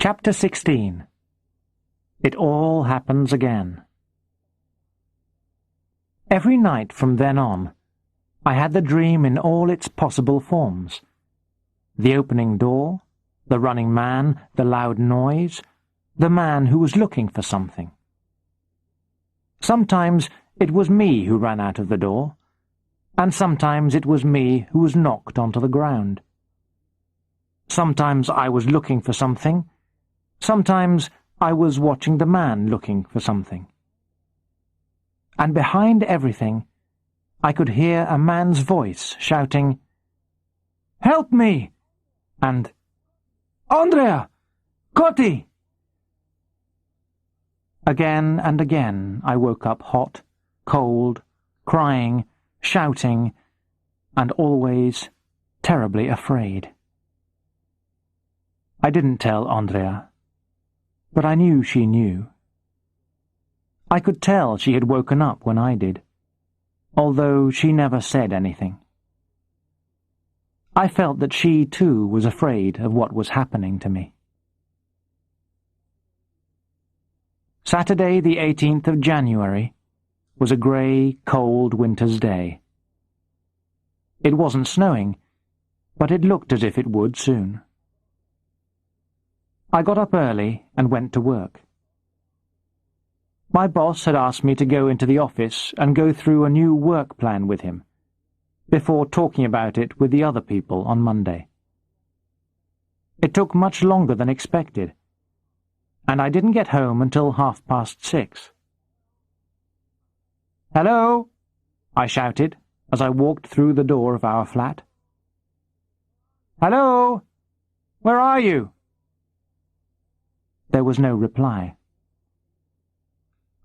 Chapter 16. It all happens again. Every night from then on, I had the dream in all its possible forms. The opening door, the running man, the loud noise, the man who was looking for something. Sometimes it was me who ran out of the door, and sometimes it was me who was knocked onto the ground. Sometimes I was looking for something, sometimes I was watching the man looking for something. And behind everything, I could hear a man's voice shouting, "Help me!" and "Andrea! Cotti!" Again and again I woke up hot, cold, crying, shouting, and always terribly afraid. I didn't tell Andrea, but I knew she knew. I could tell she had woken up when I did, although she never said anything. I felt that she too was afraid of what was happening to me. Saturday, the 18th of January, was a grey, cold winter's day. It wasn't snowing, but it looked as if it would soon. I got up early and went to work. My boss had asked me to go into the office and go through a new work plan with him, before talking about it with the other people on Monday. It took much longer than expected, and I didn't get home until 6:30. "Hello!" I shouted as I walked through the door of our flat. "Hello! Where are you?" There was no reply.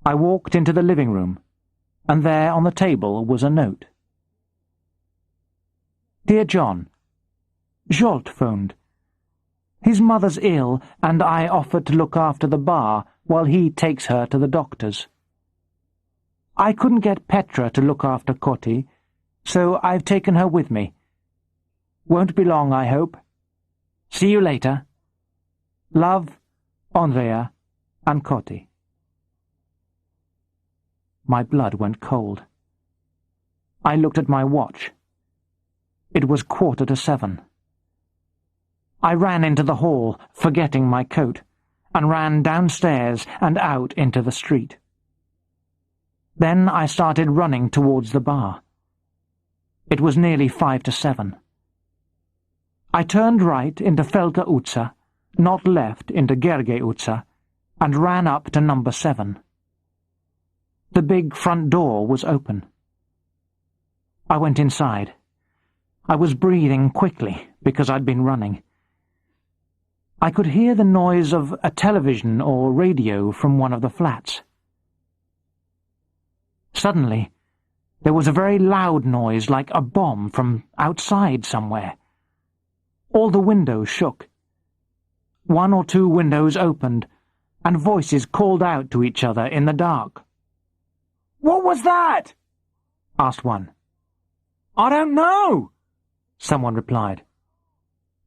I walked into the living room, and there on the table was a note. "Dear John, Zsolt phoned. His mother's ill, and I offered to look after the bar while he takes her to the doctor's. I couldn't get Petra to look after Cotti, so I've taken her with me. Won't be long, I hope. See you later. Love, Andrea and Cotti." My blood went cold. I looked at my watch. It was 7:15. I ran into the hall, forgetting my coat, and ran downstairs and out into the street. Then I started running towards the bar. It was nearly 6:55. I turned right into Felka Utsa, not left into Gerge Utsa, and ran up to number 7. The big front door was open. I went inside. I was breathing quickly because I'd been running. I could hear the noise of a television or radio from one of the flats. Suddenly, there was a very loud noise like a bomb from outside somewhere. All the windows shook. 1 or 2 windows opened, and voices called out to each other in the dark. "What was that?" asked one. "I don't know," someone replied.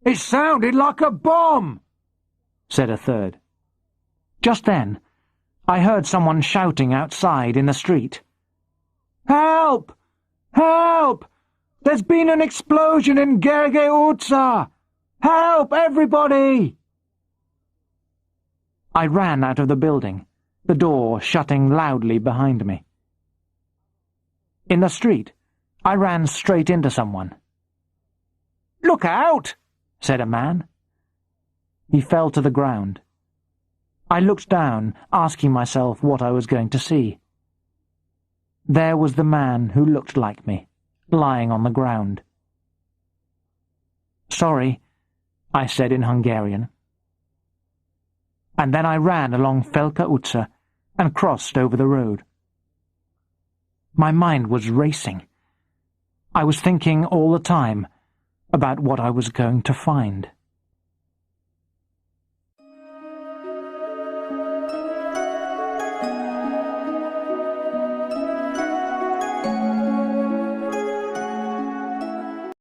"It sounded like a bomb," said a third. Just then, I heard someone shouting outside in the street. "Help! Help! There's been an explosion in Gerge Utsa! Help, everybody!" I ran out of the building, the door shutting loudly behind me. In the street, I ran straight into someone. "Look out!" said a man. He fell to the ground. I looked down, asking myself what I was going to see. There was the man who looked like me, lying on the ground. "Sorry," I said in Hungarian. And then I ran along Felka Utsa and crossed over the road. My mind was racing. I was thinking all the time about what I was going to find.